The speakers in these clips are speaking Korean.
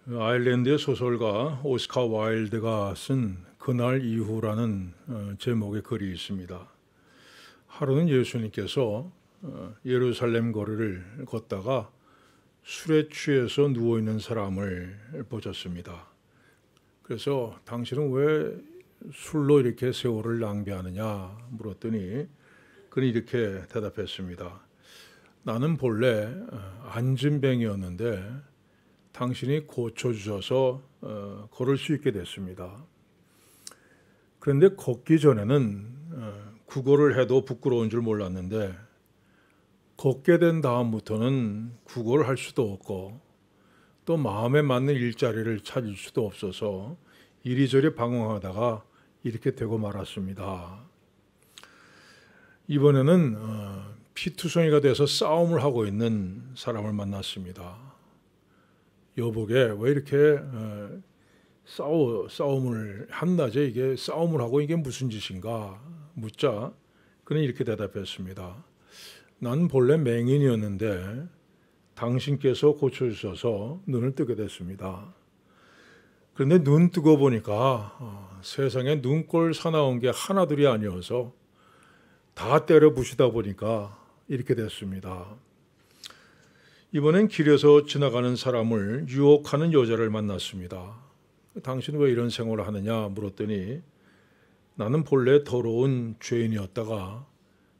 아일랜드의 소설가 오스카 와일드가 쓴 그날 이후라는 제목의 글이 있습니다. 하루는 예수님께서 예루살렘 거리를 걷다가 술에 취해서 누워있는 사람을 보셨습니다. 그래서 당신은 왜 술로 이렇게 세월을 낭비하느냐 물었더니 그는 이렇게 대답했습니다. 나는 본래 안진뱅이였는데 당신이 고쳐주셔서 걸을 수 있게 됐습니다. 그런데 걷기 전에는 구걸을 해도 부끄러운 줄 몰랐는데 걷게 된 다음부터는 구걸을 할 수도 없고 또 마음에 맞는 일자리를 찾을 수도 없어서 이리저리 방황하다가 이렇게 되고 말았습니다. 이번에는 피투성이가 돼서 싸움을 하고 있는 사람을 만났습니다. 여보게 왜 이렇게 싸움을 한낮에 이게 싸움을 하고 이게 무슨 짓인가 묻자 그는 이렇게 대답했습니다. 난 본래 맹인이었는데 당신께서 고쳐주셔서 눈을 뜨게 됐습니다. 그런데 눈 뜨고 보니까 세상에 눈꼴 사나운 게 하나둘이 아니어서 다 때려 부시다 보니까 이렇게 됐습니다. 이번엔 길에서 지나가는 사람을 유혹하는 여자를 만났습니다. 당신은 왜 이런 생활을 하느냐 물었더니 나는 본래 더러운 죄인이었다가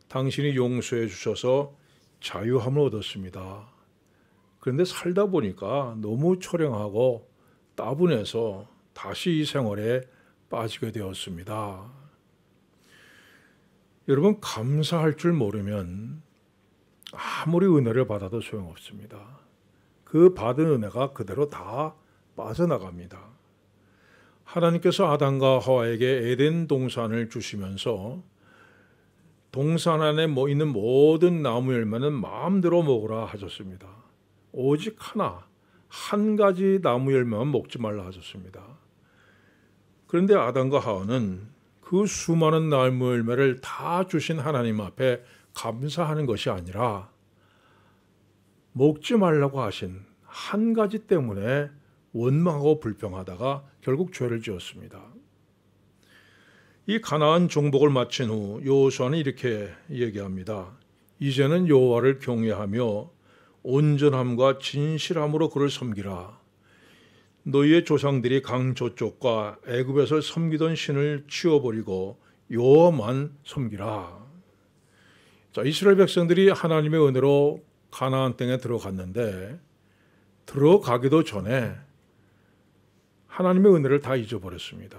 당신이 용서해 주셔서 자유함을 얻었습니다. 그런데 살다 보니까 너무 초량하고 따분해서 다시 이 생활에 빠지게 되었습니다. 여러분, 감사할 줄 모르면 아무리 은혜를 받아도 소용없습니다. 그 받은 은혜가 그대로 다 빠져나갑니다. 하나님께서 아담과 하와에게 에덴 동산을 주시면서 동산 안에 있는 모든 나무 열매는 마음대로 먹으라 하셨습니다. 오직 한 가지 나무 열매만 먹지 말라 하셨습니다. 그런데 아담과 하와는 그 수많은 나무 열매를 다 주신 하나님 앞에 감사하는 것이 아니라 먹지 말라고 하신 한 가지 때문에 원망하고 불평하다가 결국 죄를 지었습니다. 이 가나안 정복을 마친 후 여호수아는 이렇게 얘기합니다. 이제는 여호와를 경외하며 온전함과 진실함으로 그를 섬기라. 너희의 조상들이 강 저쪽과 애굽에서 섬기던 신을 치워버리고 여호와만 섬기라. 자, 이스라엘 백성들이 하나님의 은혜로 가나안 땅에 들어갔는데 들어가기도 전에 하나님의 은혜를 다 잊어버렸습니다.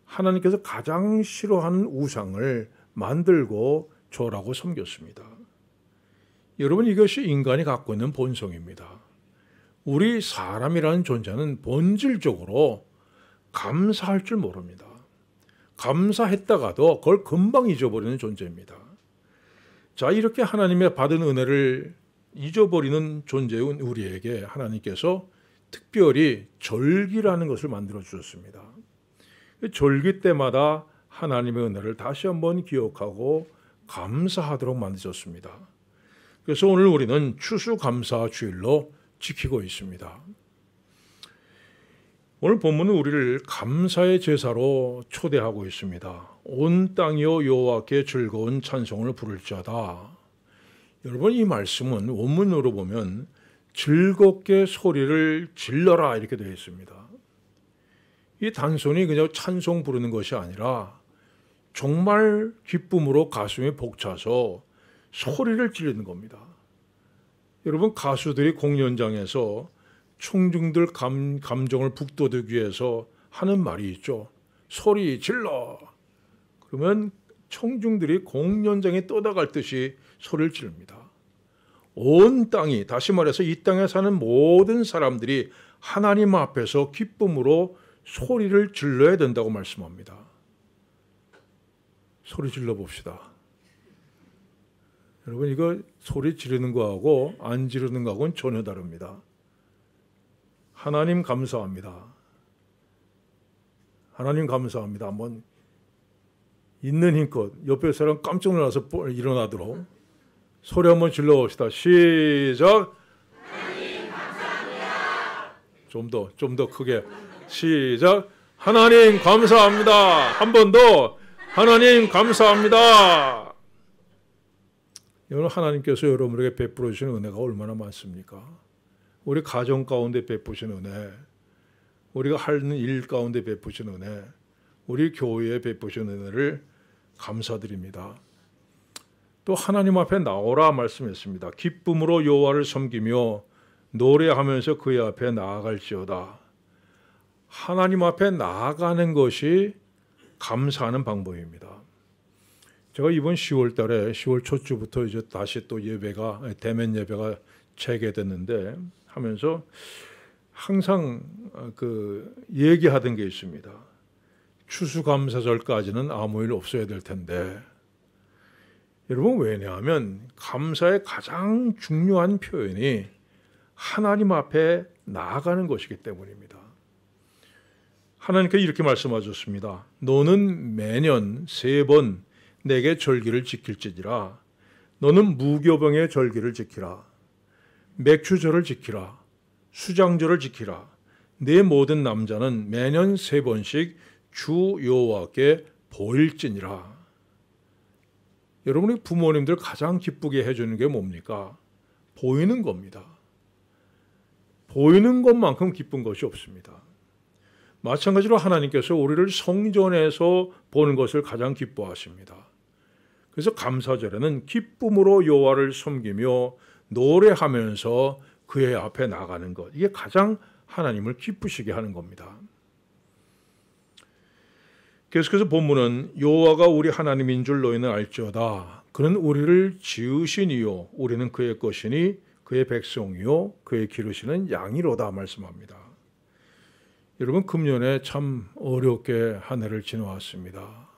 하나님께서 가장 싫어하는 우상을 만들고 절하고 섬겼습니다. 여러분, 이것이 인간이 갖고 있는 본성입니다. 우리 사람이라는 존재는 본질적으로 감사할 줄 모릅니다. 감사했다가도 그걸 금방 잊어버리는 존재입니다. 자, 이렇게 하나님의 받은 은혜를 잊어버리는 존재인 우리에게 하나님께서 특별히 절기라는 것을 만들어 주셨습니다. 절기 때마다 하나님의 은혜를 다시 한번 기억하고 감사하도록 만드셨습니다. 그래서 오늘 우리는 추수감사 주일로 지키고 있습니다. 오늘 본문은 우리를 감사의 제사로 초대하고 있습니다. 온 땅이여 여호와께 즐거운 찬송을 부를지어다. 여러분, 이 말씀은 원문으로 보면 즐겁게 소리를 질러라 이렇게 되어 있습니다. 이 단순히 그냥 찬송 부르는 것이 아니라 정말 기쁨으로 가슴이 벅차서 소리를 지르는 겁니다. 여러분, 가수들이 공연장에서 청중들 감정을 북돋우기 위해서 하는 말이 있죠. 소리 질러. 그러면 청중들이 공연장에 떠나갈 듯이 소리를 지릅니다. 온 땅이, 다시 말해서 이 땅에 사는 모든 사람들이 하나님 앞에서 기쁨으로 소리를 질러야 된다고 말씀합니다. 소리 질러 봅시다. 여러분, 이거 소리 지르는 거하고 안 지르는 거하고는 전혀 다릅니다. 하나님 감사합니다. 하나님 감사합니다. 한번 있는 힘껏 옆에 사람 깜짝 놀라서 일어나도록 소리 한번 질러 봅시다. 시작. 하나님 감사합니다. 좀 더 크게. 시작. 하나님 감사합니다. 한 번 더. 하나님 감사합니다. 여러분, 하나님께서 여러분에게 베풀어 주시는 은혜가 얼마나 많습니까? 우리 가정 가운데 베푸신 은혜, 우리가 하는 일 가운데 베푸신 은혜, 우리 교회에 베푸신 은혜를 감사드립니다. 또 하나님 앞에 나오라 말씀했습니다. 기쁨으로 여호와를 섬기며 노래하면서 그의 앞에 나아갈지어다. 하나님 앞에 나아가는 것이 감사하는 방법입니다. 제가 이번 10월 달에 10월 초주부터 이제 다시 또 예배가 대면 예배가 재개됐는데 하면서 항상 얘기하던 게 있습니다. 추수감사절까지는 아무 일 없어야 될 텐데, 여러분, 왜냐하면 감사의 가장 중요한 표현이 하나님 앞에 나아가는 것이기 때문입니다. 하나님께서 이렇게 말씀하셨습니다. 너는 매년 3번 내게 절기를 지킬지니라. 너는 무교병의 절기를 지키라. 맥주절을 지키라. 수장절을 지키라. 내 모든 남자는 매년 3번씩 주 여호와께 보일지니라. 여러분의 부모님들 가장 기쁘게 해주는 게 뭡니까? 보이는 겁니다. 보이는 것만큼 기쁜 것이 없습니다. 마찬가지로 하나님께서 우리를 성전에서 보는 것을 가장 기뻐하십니다. 그래서 감사절에는 기쁨으로 여호와를 섬기며 노래하면서 그의 앞에 나가는 것, 이게 가장 하나님을 기쁘시게 하는 겁니다. 계속해서 본문은 여호와가 우리 하나님인 줄 너희는 알지어다. 그는 우리를 지으시니요 우리는 그의 것이니 그의 백성이요 그의 기르시는 양이로다 말씀합니다. 여러분, 금년에 참 어렵게 한 해를 지나왔습니다.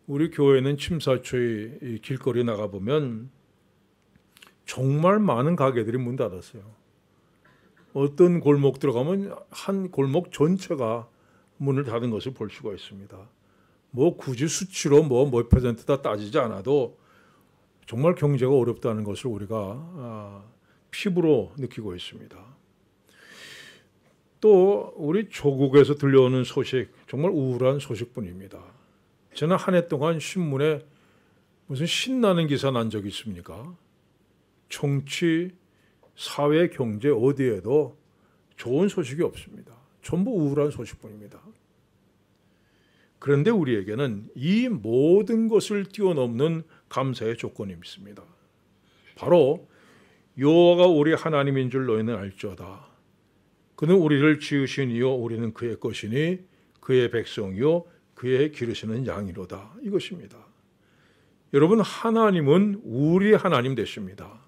우리 교회는 침사초의 이 길거리 나가보면 정말 많은 가게들이 문 닫았어요. 어떤 골목 들어가면 한 골목 전체가 문을 닫은 것을 볼 수가 있습니다. 뭐 굳이 수치로 몇 퍼센트다 따지지 않아도 정말 경제가 어렵다는 것을 우리가 피부로 느끼고 있습니다. 또 우리 조국에서 들려오는 소식, 정말 우울한 소식뿐입니다. 저는 한 해 동안 신문에 무슨 신나는 기사 난 적이 있습니까? 정치, 사회, 경제 어디에도 좋은 소식이 없습니다. 전부 우울한 소식뿐입니다. 그런데 우리에게는 이 모든 것을 뛰어넘는 감사의 조건이 있습니다. 바로 여호와가 우리 하나님인 줄 너희는 알지어다. 그는 우리를 지으시니요 우리는 그의 것이니 그의 백성이요 그의 기르시는 양이로다. 이것입니다. 여러분, 하나님은 우리 하나님 되십니다.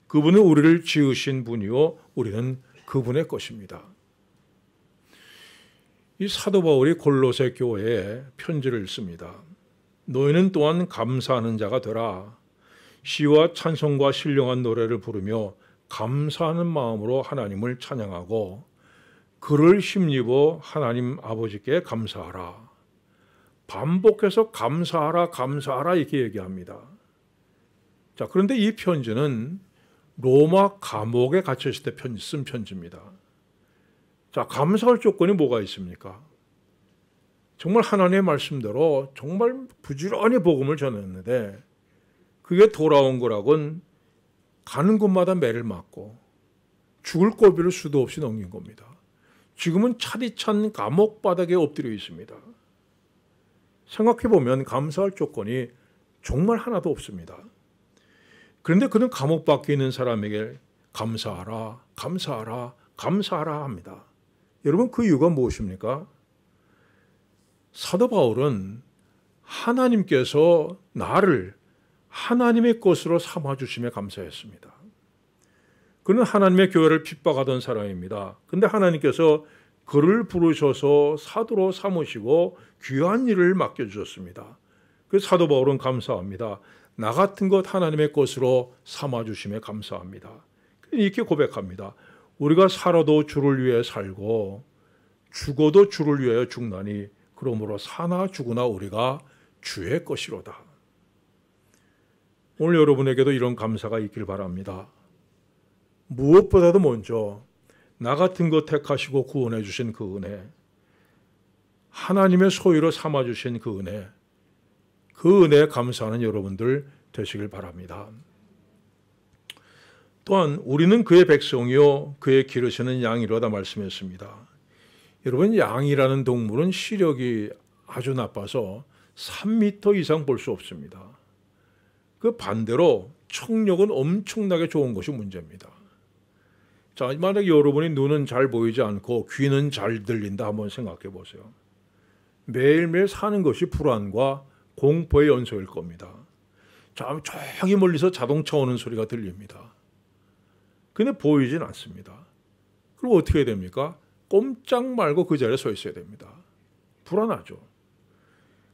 그분은 우리를 지으신 분이요 우리는 그분의 것입니다. 이 사도 바울이 골로새 교회에 편지를 씁니다. 너희는 또한 감사하는 자가 되라. 시와 찬송과 신령한 노래를 부르며 감사하는 마음으로 하나님을 찬양하고 그를 힘입어 하나님 아버지께 감사하라. 반복해서 감사하라 감사하라 이렇게 얘기합니다. 자, 그런데 이 편지는 로마 감옥에 갇혀 있을 때 쓴 편지입니다. 자, 감사할 조건이 뭐가 있습니까? 정말 하나님의 말씀대로 정말 부지런히 복음을 전했는데 그게 돌아온 거라곤 가는 곳마다 매를 맞고 죽을 고비를 수도 없이 넘긴 겁니다. 지금은 차디찬 감옥 바닥에 엎드려 있습니다. 생각해보면 감사할 조건이 정말 하나도 없습니다. 그런데 그는 감옥 밖에 있는 사람에게 감사하라, 감사하라, 감사하라 합니다. 여러분, 그 이유가 무엇입니까? 사도 바울은 하나님께서 나를 하나님의 것으로 삼아주심에 감사했습니다. 그는 하나님의 교회를 핍박하던 사람입니다. 그런데 하나님께서 그를 부르셔서 사도로 삼으시고 귀한 일을 맡겨주셨습니다. 그래서 사도 바울은 감사합니다. 나 같은 것 하나님의 것으로 삼아주심에 감사합니다. 이렇게 고백합니다. 우리가 살아도 주를 위해 살고 죽어도 주를 위하여 죽나니 그러므로 사나 죽으나 우리가 주의 것이로다. 오늘 여러분에게도 이런 감사가 있길 바랍니다. 무엇보다도 먼저 나 같은 것 택하시고 구원해 주신 그 은혜, 하나님의 소유로 삼아 주신 그 은혜에 감사하는 여러분들 되시길 바랍니다. 또한 우리는 그의 백성이요 그의 기르시는 양이로다 말씀했습니다. 여러분, 양이라는 동물은 시력이 아주 나빠서 3m 이상 볼 수 없습니다. 그 반대로 청력은 엄청나게 좋은 것이 문제입니다. 자, 만약에 여러분이 눈은 잘 보이지 않고 귀는 잘 들린다 한번 생각해 보세요. 매일매일 사는 것이 불안과 공포의 연속일 겁니다. 저기 멀리서 자동차 오는 소리가 들립니다. 근데 보이진 않습니다. 그럼 어떻게 해야 됩니까? 꼼짝 말고 그 자리에 서 있어야 됩니다. 불안하죠.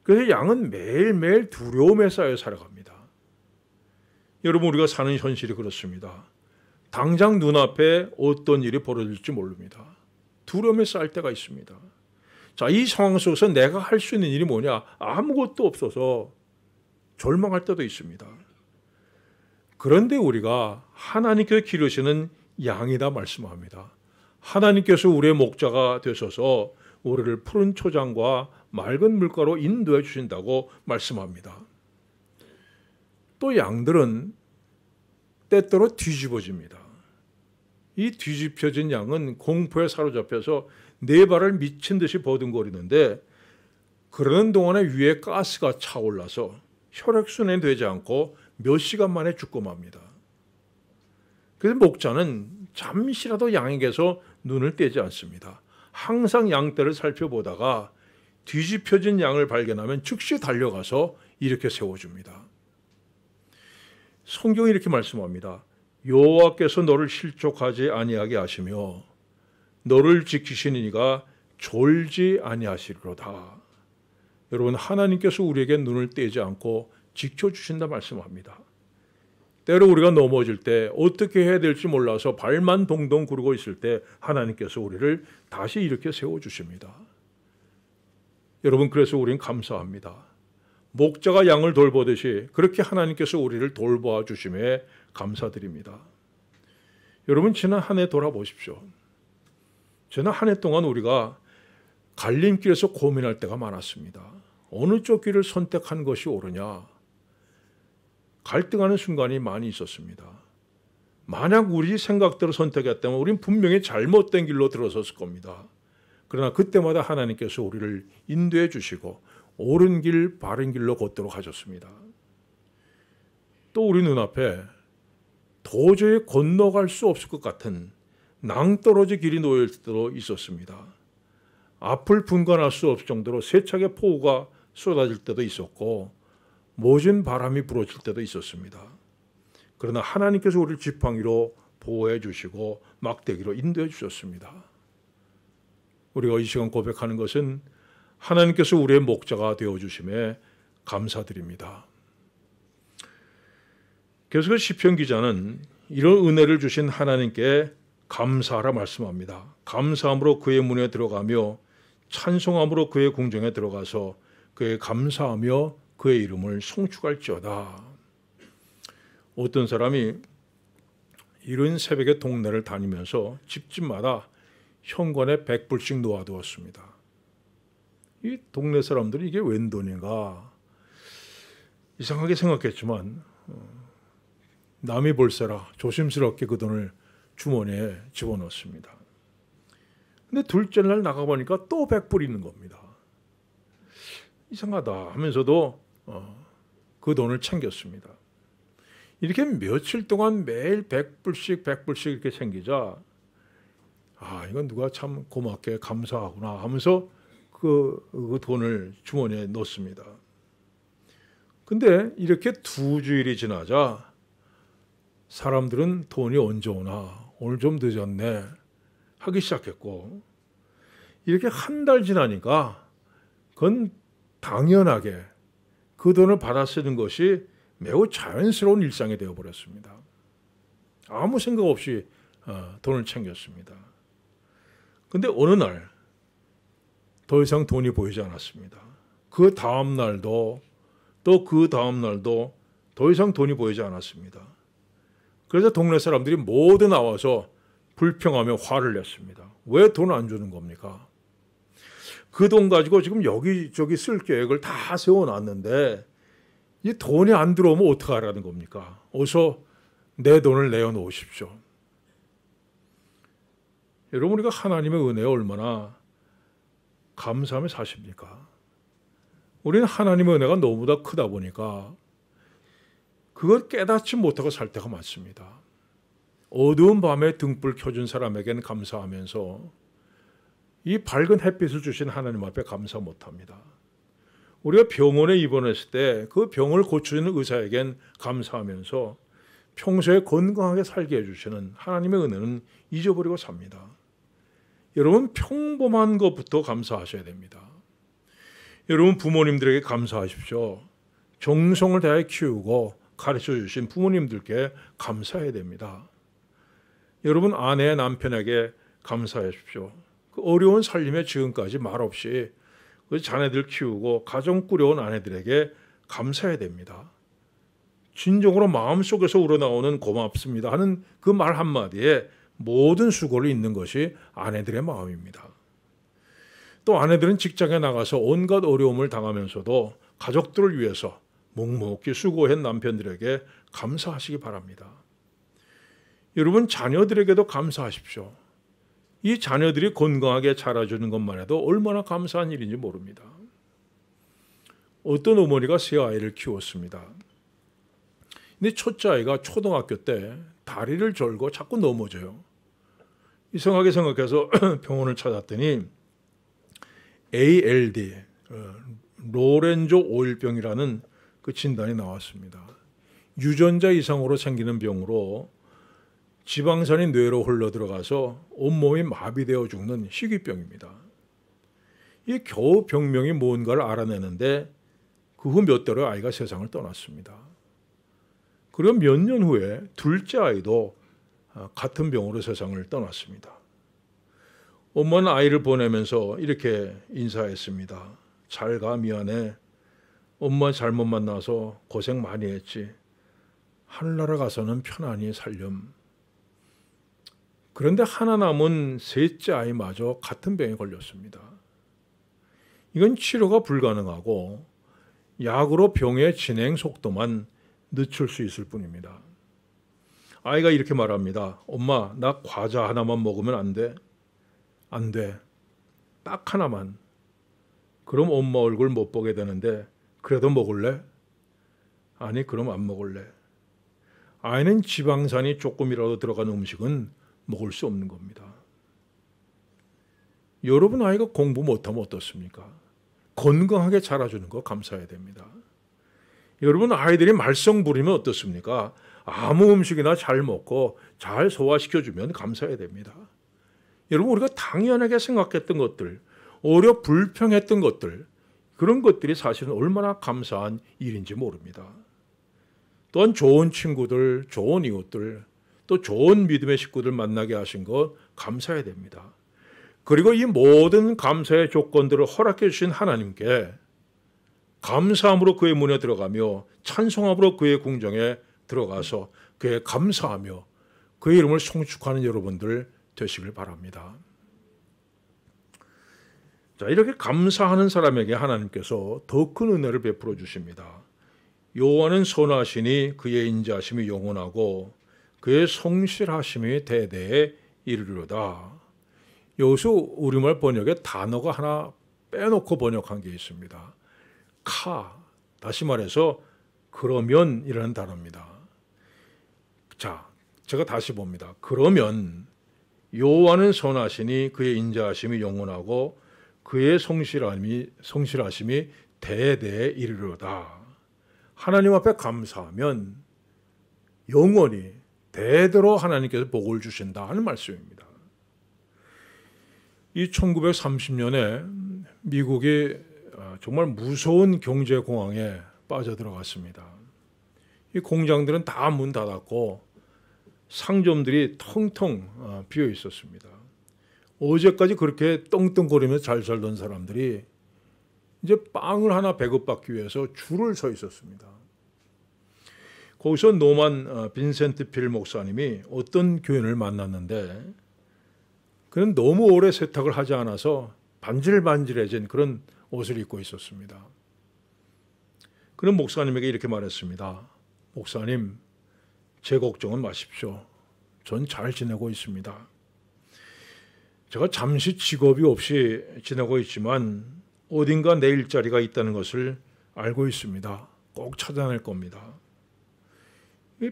그래서 양은 매일매일 두려움에 쌓여 살아갑니다. 여러분, 우리가 사는 현실이 그렇습니다. 당장 눈앞에 어떤 일이 벌어질지 모릅니다. 두려움에 쌓일 때가 있습니다. 자, 이 상황 속에서 내가 할 수 있는 일이 뭐냐? 아무것도 없어서 절망할 때도 있습니다. 그런데 우리가 하나님께서 기르시는 양이다 말씀합니다. 하나님께서 우리의 목자가 되셔서 우리를 푸른 초장과 맑은 물가로 인도해 주신다고 말씀합니다. 또 양들은 때때로 뒤집어집니다. 이 뒤집혀진 양은 공포에 사로잡혀서 네 발을 미친 듯이 버둥거리는데, 그러는 동안에 위에 가스가 차올라서 혈액순환이 되지 않고 몇 시간 만에 죽고 맙니다. 그래서 목자는 잠시라도 양에게서 눈을 떼지 않습니다. 항상 양떼를 살펴보다가 뒤집혀진 양을 발견하면 즉시 달려가서 이렇게 세워줍니다. 성경이 이렇게 말씀합니다. 여호와께서 너를 실족하지 아니하게 하시며 너를 지키시는 이가 졸지 아니하시리로다. 여러분, 하나님께서 우리에게 눈을 떼지 않고 지켜주신다 말씀합니다. 때로 우리가 넘어질 때 어떻게 해야 될지 몰라서 발만 동동 구르고 있을 때 하나님께서 우리를 다시 이렇게 세워주십니다. 여러분, 그래서 우리는 감사합니다. 목자가 양을 돌보듯이 그렇게 하나님께서 우리를 돌보아 주심에 감사드립니다. 여러분, 지난 한 해 돌아보십시오. 지난 한 해 동안 우리가 갈림길에서 고민할 때가 많았습니다. 어느 쪽 길을 선택한 것이 옳으냐? 갈등하는 순간이 많이 있었습니다. 만약 우리 생각대로 선택했다면 우린 분명히 잘못된 길로 들어섰을 겁니다. 그러나 그때마다 하나님께서 우리를 인도해 주시고 옳은 길, 바른 길로 걷도록 하셨습니다. 또 우리 눈앞에 도저히 건너갈 수 없을 것 같은 낭떠러지 길이 놓일 때도 있었습니다. 앞을 분간할 수 없을 정도로 세차게 폭우가 쏟아질 때도 있었고 모진 바람이 불어칠 때도 있었습니다. 그러나 하나님께서 우리를 지팡이로 보호해 주시고 막대기로 인도해 주셨습니다. 우리가 이 시간 고백하는 것은 하나님께서 우리의 목자가 되어주심에 감사드립니다. 계속해서 시편 기자는 이런 은혜를 주신 하나님께 감사하라 말씀합니다. 감사함으로 그의 문에 들어가며 찬송함으로 그의 궁정에 들어가서 그의 감사하며 그의 이름을 송축할지어다. 어떤 사람이 이른 새벽에 동네를 다니면서 집집마다 현관에 100불씩 놓아두었습니다. 이 동네 사람들이 이게 웬 돈인가 이상하게 생각했지만 남이 볼세라 조심스럽게 그 돈을 주머니에 집어넣습니다. 근데 둘째 날 나가보니까 또 100불 있는 겁니다. 이상하다 하면서도 그 돈을 챙겼습니다. 이렇게 며칠 동안 매일 100불씩 이렇게 챙기자 이건 누가 참 고맙게 감사하구나 하면서 그 돈을 주머니에 넣습니다. 근데 이렇게 2주일이 지나자 사람들은 돈이 언제 오나 오늘 좀 늦었네 하기 시작했고 이렇게 한 달 지나니까 그건 당연하게 그 돈을 받아 쓰는 것이 매우 자연스러운 일상이 되어버렸습니다. 아무 생각 없이 돈을 챙겼습니다. 근데 어느 날 더 이상 돈이 보이지 않았습니다. 그 다음 날도 또 그 다음 날도 더 이상 돈이 보이지 않았습니다. 그래서 동네 사람들이 모두 나와서 불평하며 화를 냈습니다. 왜 돈 안 주는 겁니까? 그 돈 가지고 지금 여기저기 쓸 계획을 다 세워놨는데 이 돈이 안 들어오면 어떡하라는 겁니까? 어서 내 돈을 내어놓으십시오. 여러분, 우리가 하나님의 은혜에 얼마나 감사하며 사십니까? 우리는 하나님의 은혜가 너무나 크다 보니까 그걸 깨닫지 못하고 살 때가 많습니다. 어두운 밤에 등불 켜준 사람에게는 감사하면서 이 밝은 햇빛을 주신 하나님 앞에 감사 못합니다. 우리가 병원에 입원했을 때 그 병을 고쳐주는 의사에겐 감사하면서 평소에 건강하게 살게 해주시는 하나님의 은혜는 잊어버리고 삽니다. 여러분, 평범한 것부터 감사하셔야 됩니다. 여러분, 부모님들에게 감사하십시오. 정성을 다해 키우고 가르쳐 주신 부모님들께 감사해야 됩니다. 여러분, 아내, 남편에게 감사하십시오. 그 어려운 살림에 지금까지 말없이 그 자녀들 키우고 가정 꾸려온 아내들에게 감사해야 됩니다. 진정으로 마음속에서 우러나오는 고맙습니다 하는 그 말 한마디에 모든 수고를 잇는 것이 아내들의 마음입니다. 또 아내들은 직장에 나가서 온갖 어려움을 당하면서도 가족들을 위해서 묵묵히 수고한 남편들에게 감사하시기 바랍니다. 여러분, 자녀들에게도 감사하십시오. 이 자녀들이 건강하게 자라주는 것만 해도 얼마나 감사한 일인지 모릅니다. 어떤 어머니가 세 아이를 키웠습니다. 근데 첫째 아이가 초등학교 때 다리를 절고 자꾸 넘어져요. 이상하게 생각해서 병원을 찾았더니 ALD, 로렌조 오일병이라는 그 진단이 나왔습니다. 유전자 이상으로 생기는 병으로 지방산이 뇌로 흘러들어가서 온몸이 마비되어 죽는 희귀병입니다. 이 겨우 병명이 뭔가를 알아내는데 그 후 몇 달에 아이가 세상을 떠났습니다. 그리고 몇 년 후에 둘째 아이도 같은 병으로 세상을 떠났습니다. 엄마는 아이를 보내면서 이렇게 인사했습니다. 잘 가, 미안해. 엄마 잘못 만나서 고생 많이 했지. 하늘나라 가서는 편안히 살렴. 그런데 하나 남은 셋째 아이마저 같은 병에 걸렸습니다. 이건 치료가 불가능하고 약으로 병의 진행 속도만 늦출 수 있을 뿐입니다. 아이가 이렇게 말합니다. 엄마, 나 과자 하나만 먹으면 안 돼? 안 돼. 딱 하나만. 그럼 엄마 얼굴 못 보게 되는데 그래도 먹을래? 아니, 그럼 안 먹을래. 아이는 지방산이 조금이라도 들어간 음식은 먹을 수 없는 겁니다. 여러분, 아이가 공부 못하면 어떻습니까? 건강하게 자라주는 거 감사해야 됩니다. 여러분, 아이들이 말썽 부리면 어떻습니까? 아무 음식이나 잘 먹고 잘 소화시켜주면 감사해야 됩니다. 여러분, 우리가 당연하게 생각했던 것들, 오히려 불평했던 것들, 그런 것들이 사실은 얼마나 감사한 일인지 모릅니다. 또한 좋은 친구들, 좋은 이웃들, 또 좋은 믿음의 식구들 만나게 하신 것 감사해야 됩니다. 그리고 이 모든 감사의 조건들을 허락해 주신 하나님께 감사함으로 그의 문에 들어가며 찬송함으로 그의 궁정에 들어가서 그의 감사하며 그의 이름을 송축하는 여러분들 되시길 바랍니다. 자, 이렇게 감사하는 사람에게 하나님께서 더 큰 은혜를 베풀어 주십니다. 여호와는 선하시니 그의 인자하심이 영원하고 그의 성실하심이 대대에 이르리로다. 여기서 우리말 번역에 단어가 하나 빼놓고 번역한 게 있습니다. 다시 말해서 그러면이라는 단어입니다. 자, 제가 다시 봅니다. 그러면 여호와는 선하시니 그의 인자하심이 영원하고 그의 성실하심이 대대에 이르리로다. 하나님 앞에 감사하면 영원히 대대로 하나님께서 복을 주신다 하는 말씀입니다. 이 1930년에 미국이 정말 무서운 경제공황에 빠져들어갔습니다. 이 공장들은 다 문 닫았고 상점들이 텅텅 비어 있었습니다. 어제까지 그렇게 떵떵거리면서 잘 살던 사람들이 이제 빵을 하나 배급받기 위해서 줄을 서 있었습니다. 거기서 노만 빈센트 필 목사님이 어떤 교인을 만났는데 그는 너무 오래 세탁을 하지 않아서 반질반질해진 그런 옷을 입고 있었습니다. 그는 목사님에게 이렇게 말했습니다. 목사님, 제 걱정은 마십시오. 전 잘 지내고 있습니다. 제가 잠시 직업이 없이 지내고 있지만 어딘가 내 일자리가 있다는 것을 알고 있습니다. 꼭 찾아낼 겁니다.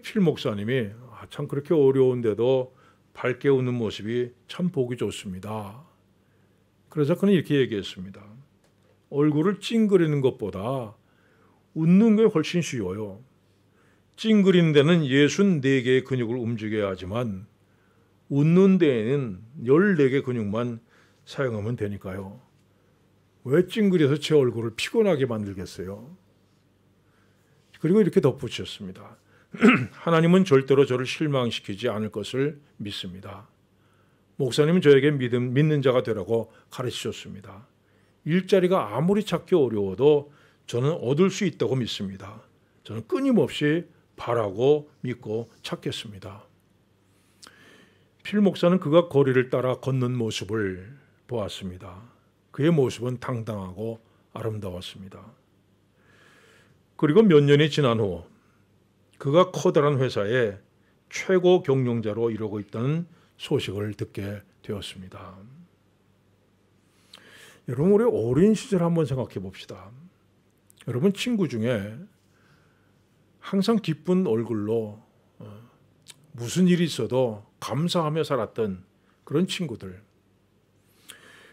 필 목사님이 참 그렇게 어려운데도 밝게 웃는 모습이 참 보기 좋습니다. 그래서 그는 이렇게 얘기했습니다. 얼굴을 찡그리는 것보다 웃는 게 훨씬 쉬워요. 찡그리는 데는 64개의 근육을 움직여야 하지만 웃는 데에는 14개 근육만 사용하면 되니까요. 왜 찡그려서 제 얼굴을 피곤하게 만들겠어요? 그리고 이렇게 덧붙였습니다. 하나님은 절대로 저를 실망시키지 않을 것을 믿습니다. 목사님은 저에게 믿는 자가 되라고 가르치셨습니다. 일자리가 아무리 찾기 어려워도 저는 얻을 수 있다고 믿습니다. 저는 끊임없이 바라고 믿고 찾겠습니다. 필 목사는 그가 거리를 따라 걷는 모습을 보았습니다. 그의 모습은 당당하고 아름다웠습니다. 그리고 몇 년이 지난 후 그가 커다란 회사의 최고 경영자로 이루고 있다는 소식을 듣게 되었습니다. 여러분, 우리 어린 시절 한번 생각해 봅시다. 여러분 친구 중에 항상 기쁜 얼굴로 무슨 일이 있어도 감사하며 살았던 그런 친구들,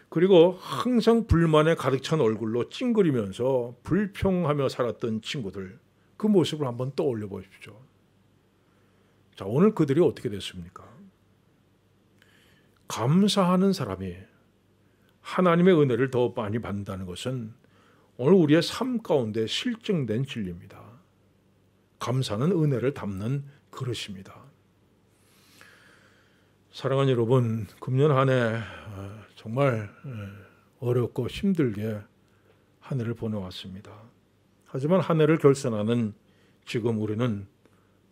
그리고 항상 불만에 가득 찬 얼굴로 찡그리면서 불평하며 살았던 친구들, 그 모습을 한번 떠올려 보십시오. 자, 오늘 그들이 어떻게 됐습니까? 감사하는 사람이 하나님의 은혜를 더 많이 받는다는 것은 오늘 우리의 삶 가운데 실증된 진리입니다. 감사는 은혜를 담는 그릇입니다. 사랑하는 여러분, 금년 한 해 정말 어렵고 힘들게 한 해를 보내왔습니다. 하지만 한 해를 결산하는 지금 우리는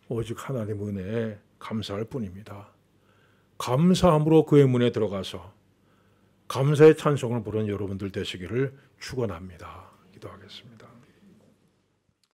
오직 하나님 은혜에 감사할 뿐입니다. 감사함으로 그의 문에 들어가서 감사의 찬송을 부르는 여러분들 되시기를 축원합니다. 기도하겠습니다.